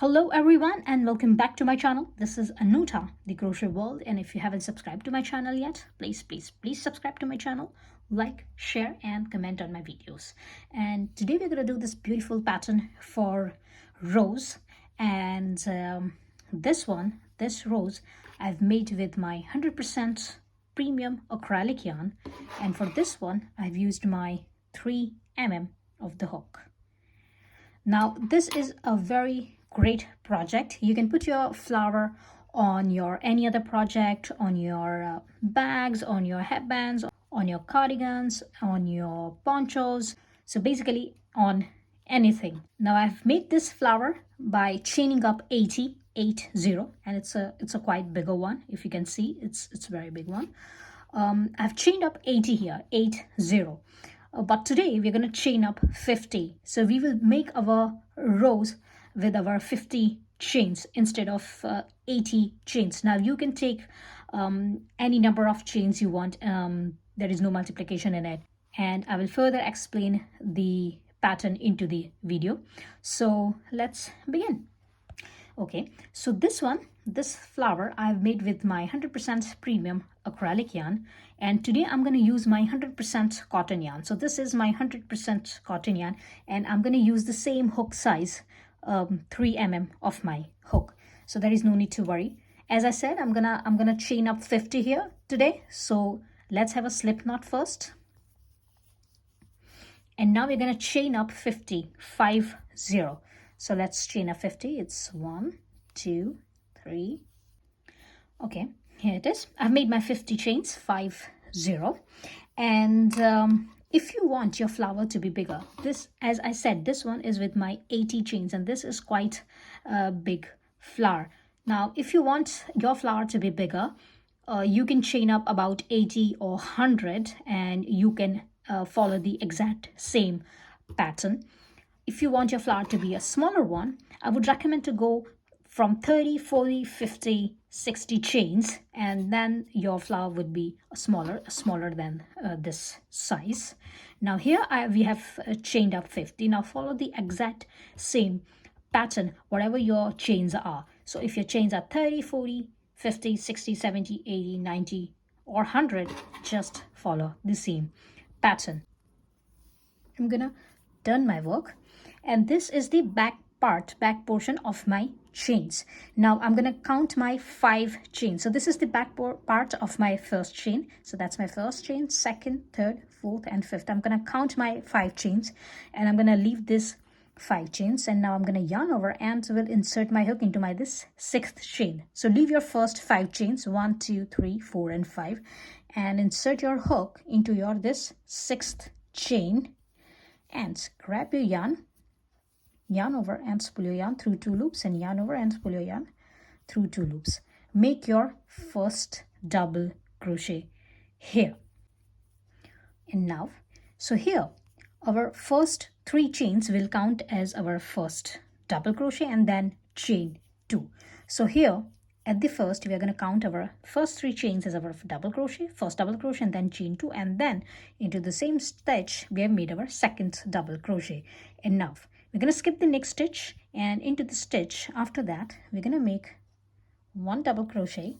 Hello everyone and welcome back to my channel. This is Anuta, the crochet world, and if you haven't subscribed to my channel yet, please subscribe to my channel, like, share and comment on my videos. And today we're going to do this beautiful pattern for rose, and this rose I've made with my 100% premium acrylic yarn, and for this one I've used my 3 mm of the hook. Now this is a very great project. You can put your flower on your any other project, on your bags, on your headbands, on your cardigans, on your ponchos, so basically on anything. Now I've made this flower by chaining up 80, and it's a quite bigger one. If you can see, it's a very big one. I've chained up 80 here, 80. But today we're going to chain up 50. So we will make our rose with our 50 chains instead of 80 chains. Now you can take any number of chains you want. There is no multiplication in it. And I will further explain the pattern into the video. So let's begin. Okay, so this flower I've made with my 100% premium acrylic yarn, and today I'm going to use my 100% cotton yarn. So this is my 100% cotton yarn, and I'm going to use the same hook size, 3 mm of my hook. So there is no need to worry. As I said, I'm gonna chain up 50 here today. So let's have a slip knot first. And now we're gonna chain up 50, 50. So let's chain up 50. It's 1, 2, 3. Okay, here it is. I've made my 50 chains, 50. And if you want your flower to be bigger, this, as I said, this one is with my 80 chains, and this is quite a big flower. Now, if you want your flower to be bigger, you can chain up about 80 or 100, and you can follow the exact same pattern. If you want your flower to be a smaller one, I would recommend to go from 30, 40, 50, 60 chains, and then your flower would be smaller than this size. Now here we have chained up 50. Now follow the exact same pattern, whatever your chains are. So if your chains are 30, 40, 50, 60, 70, 80, 90, or 100, just follow the same pattern. I'm gonna turn my work, and this is the back portion of my chains. Now I'm gonna count my 5 chains. So this is the back part of my first chain. So that's my first chain, second, third, fourth, and fifth. I'm gonna count my 5 chains, and I'm gonna leave this 5 chains, and now I'm gonna yarn over and will insert my hook into this 6th chain. So leave your first 5 chains, 1, 2, 3, 4, and 5, and insert your hook into this 6th chain, and grab your yarn over and spool your yarn through 2 loops, and yarn over and spool your yarn through 2 loops. Make your first double crochet here. And now, so here our first 3 chains will count as our first double crochet, and then chain 2. So here at the first, we are going to count our first 3 chains as our double crochet, first double crochet, and then chain 2, and then into the same stitch we have made our second double crochet. And now we're going to skip the next stitch, and into the stitch after that we're going to make 1 double crochet,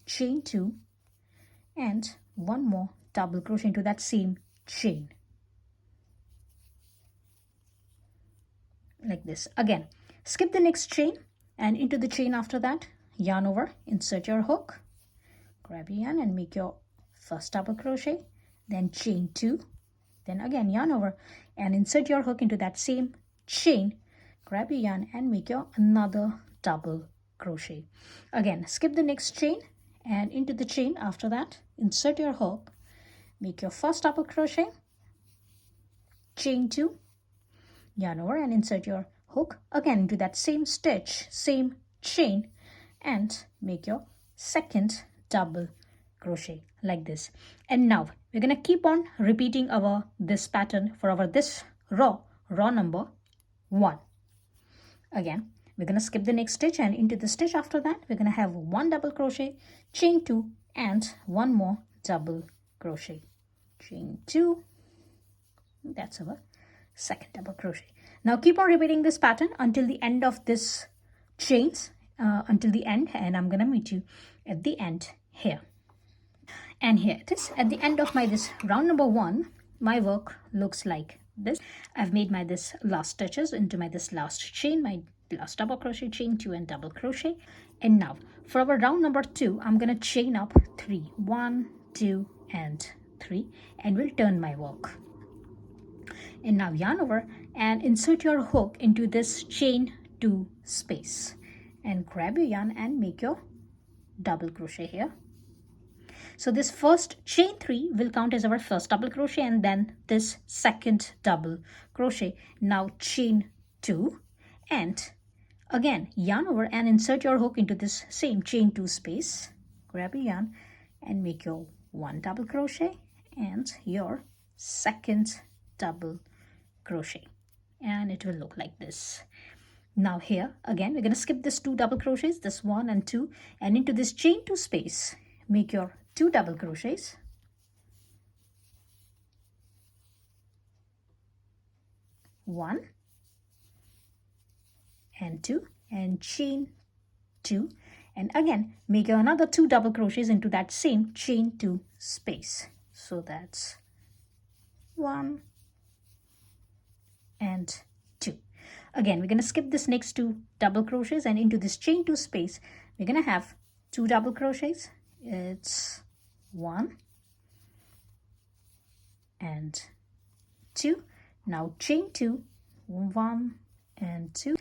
chain 2, and 1 more double crochet into that same chain, like this. Again, skip the next chain, and into the chain after that, yarn over, insert your hook, grab your yarn and make your first double crochet, then chain 2, then again yarn over and insert your hook into that same chain, grab your yarn and make your another double crochet. Again, skip the next chain, and into the chain after that, insert your hook, make your first double crochet, chain 2, yarn over and insert your hook again into that same stitch, same chain, and make your second double crochet, like this. And now we're going to keep on repeating this pattern for this row number 1. Again, we're going to skip the next stitch, and into the stitch after that we're going to have 1 double crochet, chain 2, and 1 more double crochet, chain 2. That's our second double crochet. Now keep on repeating this pattern until the end of this chains, until the end, and I'm gonna meet you at the end here. And here it is. At the end of my this round number 1, my work looks like this. I've made my this last stitches into my this last chain, my last double crochet, chain 2 and double crochet. And now for our round number 2, I'm gonna chain up 3, 1, 2 and 3, and we'll turn my work. And now yarn over and insert your hook into this chain 2 space, and grab your yarn and make your double crochet here. So this first chain 3 will count as our first double crochet, and then this second double crochet. Now chain 2 and again yarn over and insert your hook into this same chain 2 space, grab your yarn and make your 1 double crochet and your second double crochet, and it will look like this. Now here again we're going to skip this 2 double crochets, this 1 and 2, and into this chain 2 space make your 2 double crochets, one and 2, and chain 2, and again make your another 2 double crochets into that same chain 2 space. So that's 1 and 2. Again we're going to skip this next 2 double crochets, and into this chain 2 space we're going to have 2 double crochets. It's 1 and 2. Now chain 2, 1 and 2.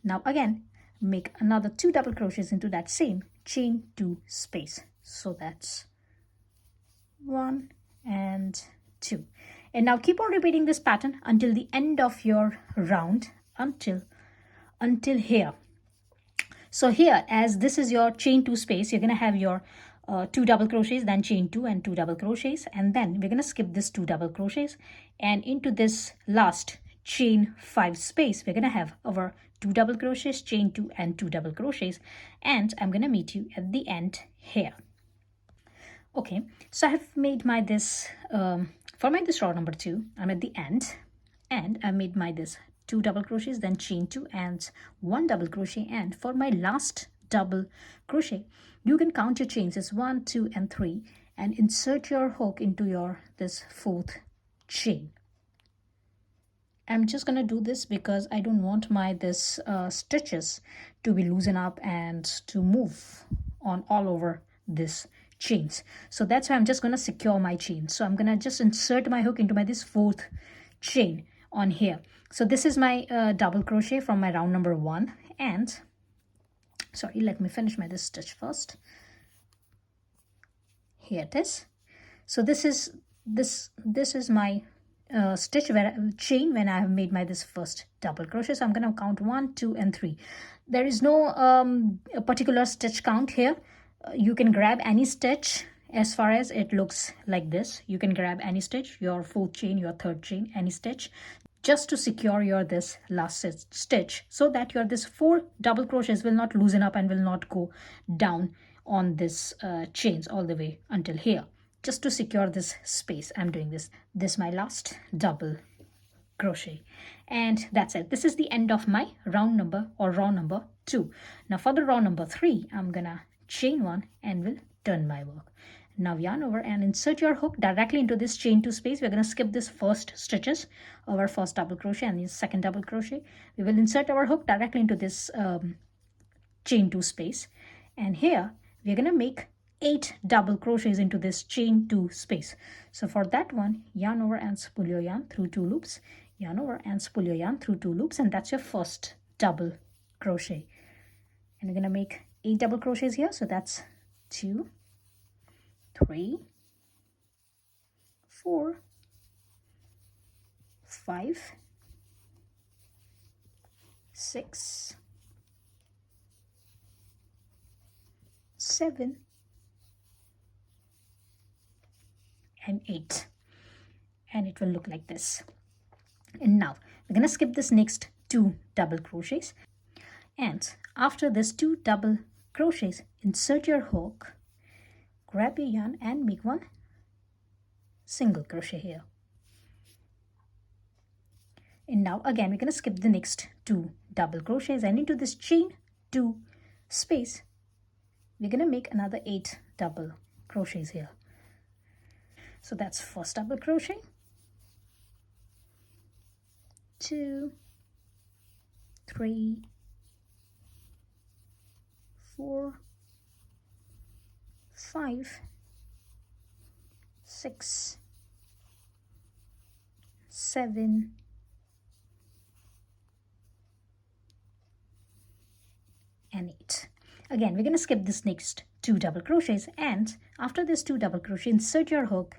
Now again make another 2 double crochets into that same chain 2 space. So that's 1 and 2. And now keep on repeating this pattern until the end of your round, until here. So here, as this is your chain 2 space, you're going to have your 2 double crochets, then chain 2 and 2 double crochets, and then we're going to skip this 2 double crochets, and into this last chain 5 space we're going to have our 2 double crochets, chain 2 and 2 double crochets, and I'm going to meet you at the end here. Okay, so I have made my this for my this round number 2, I'm at the end, and I made my this 2 double crochets, then chain 2 and 1 double crochet, and for my last double crochet you can count your chains as 1, 2 and 3, and insert your hook into your this 4th chain. I'm just gonna do this because I don't want my this stitches to be loosen up and to move on all over this chains. So that's why I'm just gonna secure my chain. So I'm gonna just insert my hook into my this 4th chain on here. So this is my double crochet from my round number 1, and sorry, let me finish my this stitch first. Here it is. So this is my stitch chain when I have made my this first double crochet. So I'm going to count 1, 2 and 3. There is no a particular stitch count here. You can grab any stitch as far as it looks like this. You can grab any stitch, your 4th chain, your 3rd chain, any stitch, just to secure your this last stitch, so that your this 4 double crochets will not loosen up and will not go down on this chains all the way until here. Just to secure this space, I'm doing this my last double crochet, and that's it. This is the end of my round number or row number 2. Now for the row number 3, I'm gonna chain 1 and will turn my work. Now yarn over and insert your hook directly into this chain 2 space. We're going to skip this first stitches, our first double crochet and the second double crochet. We will insert our hook directly into this chain 2 space, and here we're going to make 8 double crochets into this chain 2 space. So for that one, yarn over and spool your yarn through 2 loops, yarn over and spool your yarn through 2 loops, and that's your first double crochet. And we're going to make 8 double crochets here. So that's 2, 3, 4, 5, 6, 7, and 8, and it will look like this. And now we're going to skip this next 2 double crochets, and after this 2 double crochets, insert your hook, grab your yarn and make 1 single crochet here. And now again we're going to skip the next 2 double crochets, and into this chain 2 space we're going to make another 8 double crochets here. So that's first double crochet, 2, 3, 4, 5, 6, 7, 8. Again we're going to skip this next 2 double crochets, and after this 2 double crochet insert your hook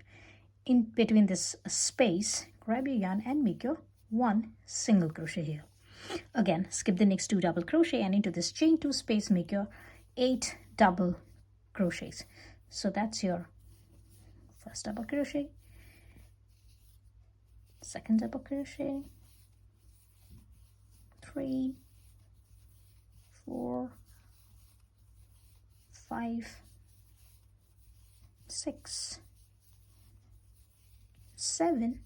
in between this space, grab your yarn and make your 1 single crochet here. Again skip the next 2 double crochet, and into this chain 2 space make your 8 double crochets. So that's your first double crochet, second double crochet, 3, 4, 5, 6, 7,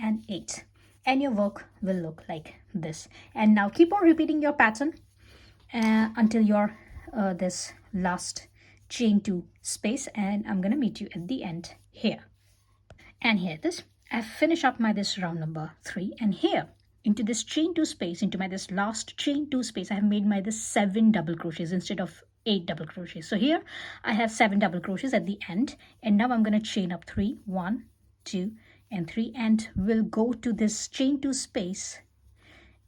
and 8, and your work will look like this. And now keep on repeating your pattern until your this last chain 2 space, and I'm gonna meet you at the end here. And here it is. I've finished up my this round number 3, and here into this chain 2 space, into my this last chain 2 space, I have made my this 7 double crochets instead of 8 double crochets. So here I have 7 double crochets at the end, and now I'm going to chain up 3, 1, 2, and 3, and we'll go to this chain 2 space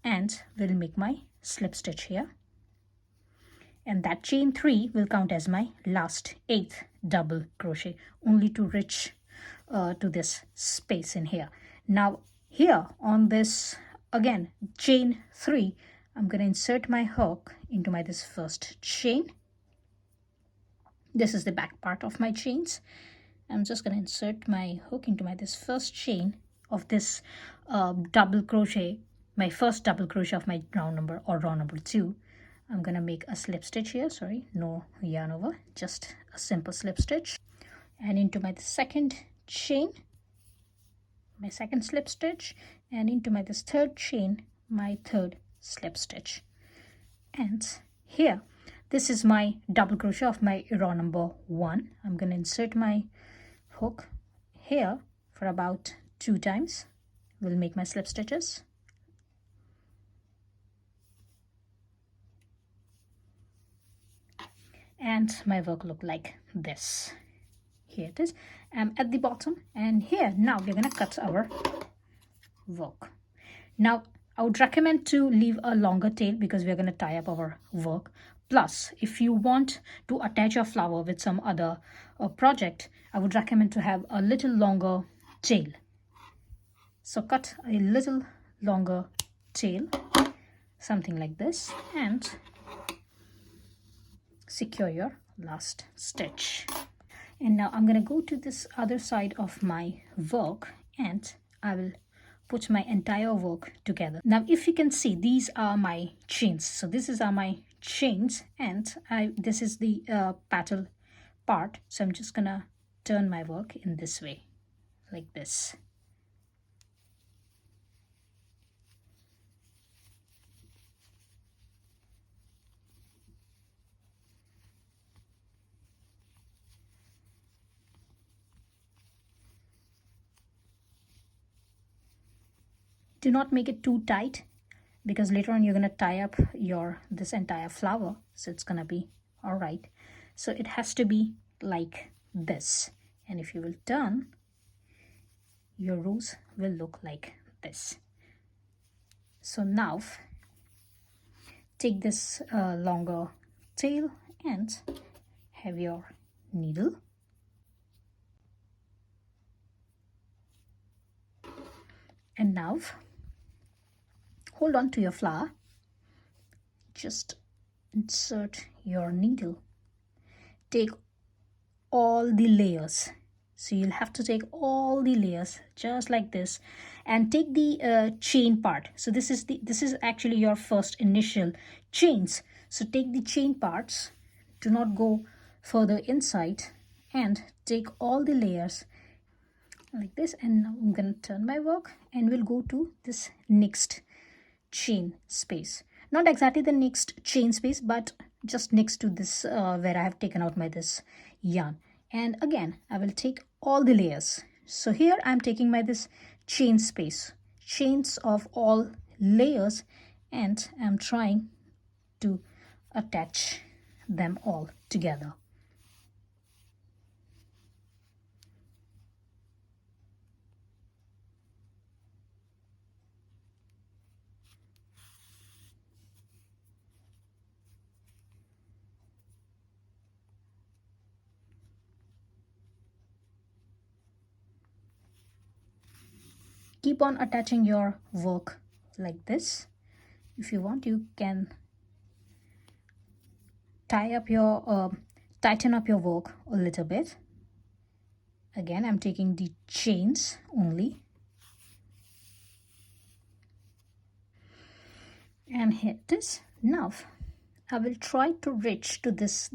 and we'll make my slip stitch here, and that chain 3 will count as my last 8th double crochet, only to reach to this space in here. Now here on this again chain 3, I'm going to insert my hook into my this first chain. This is the back part of my chains. I'm just going to insert my hook into my this first chain of this double crochet, my first double crochet of my round number or round number 2. I'm going to make a slip stitch here, sorry, no yarn over, just a simple slip stitch, and into my second chain, my second slip stitch, and into my this third chain, my third slip stitch. And here this is my double crochet of my row number 1. I'm going to insert my hook here for about 2 times. We'll make my slip stitches, and my work look like this. Here it is. I'm at the bottom, and here now we're going to cut our work. Now I would recommend to leave a longer tail because we're going to tie up our work. Plus, if you want to attach your flower with some other project, I would recommend to have a little longer tail. So cut a little longer tail, something like this, and secure your last stitch. And now I'm going to go to this other side of my work, and I will put my entire work together. Now if you can see, these are my chains. So this are my chains, and this is the petal part. So I'm just gonna turn my work in this way, like this. Do not make it too tight, because later on you're going to tie up this entire flower, so it's going to be all right. So it has to be like this, and if you will turn, your rose will look like this. So now take this longer tail and have your needle, and now hold on to your flower, just insert your needle, take all the layers. So you'll have to take all the layers just like this, and take the chain part. So this is actually your first initial chains. So take the chain parts, do not go further inside, and take all the layers like this. And now I'm gonna turn my work and we'll go to this next chain space. Not exactly the next chain space, but just next to this where I have taken out my this yarn. And again, I will take all the layers. So here I'm taking my this chain space, chains of all layers, and I'm trying to attach them all together. Keep on attaching your work like this. If you want, you can tighten up your work a little bit. Again, I'm taking the chains only. And here it is. Now I will try to reach to this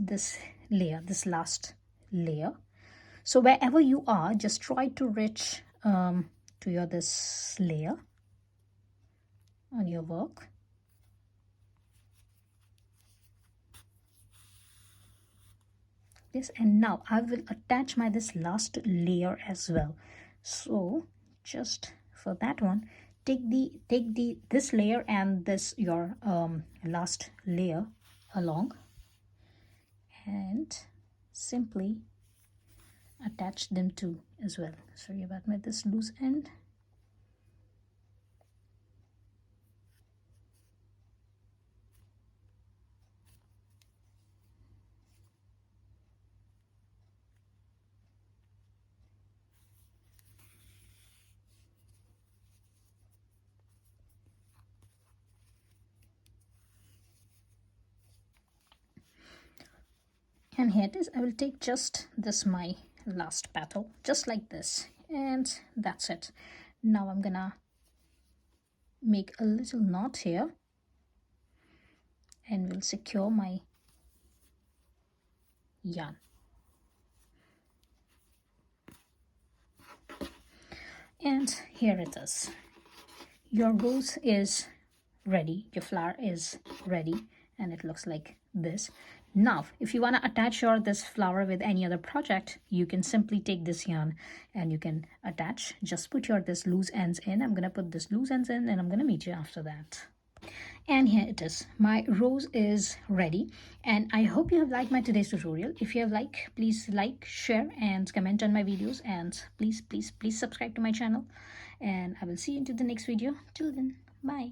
layer, this last layer. So wherever you are, just try to reach to your this layer on your work. This, and now I will attach my this last layer as well. So just for that one, take this layer and this your last layer along, and simply attach them too as well. Sorry about my this loose end. And here it is. I will take just this my last petal, just like this, and that's it. Now I'm gonna make a little knot here and we'll secure my yarn. And here it is. Your rose is ready, your flower is ready, and it looks like this. Now if you want to attach your this flower with any other project, you can simply take this yarn and you can attach. Just put your this loose ends in. I'm gonna put this loose ends in and I'm gonna meet you after that. And here it is. My rose is ready, and I hope you have liked my today's tutorial. If you have liked, please like, share and comment on my videos, and please subscribe to my channel, and I will see you into the next video. Till then, bye.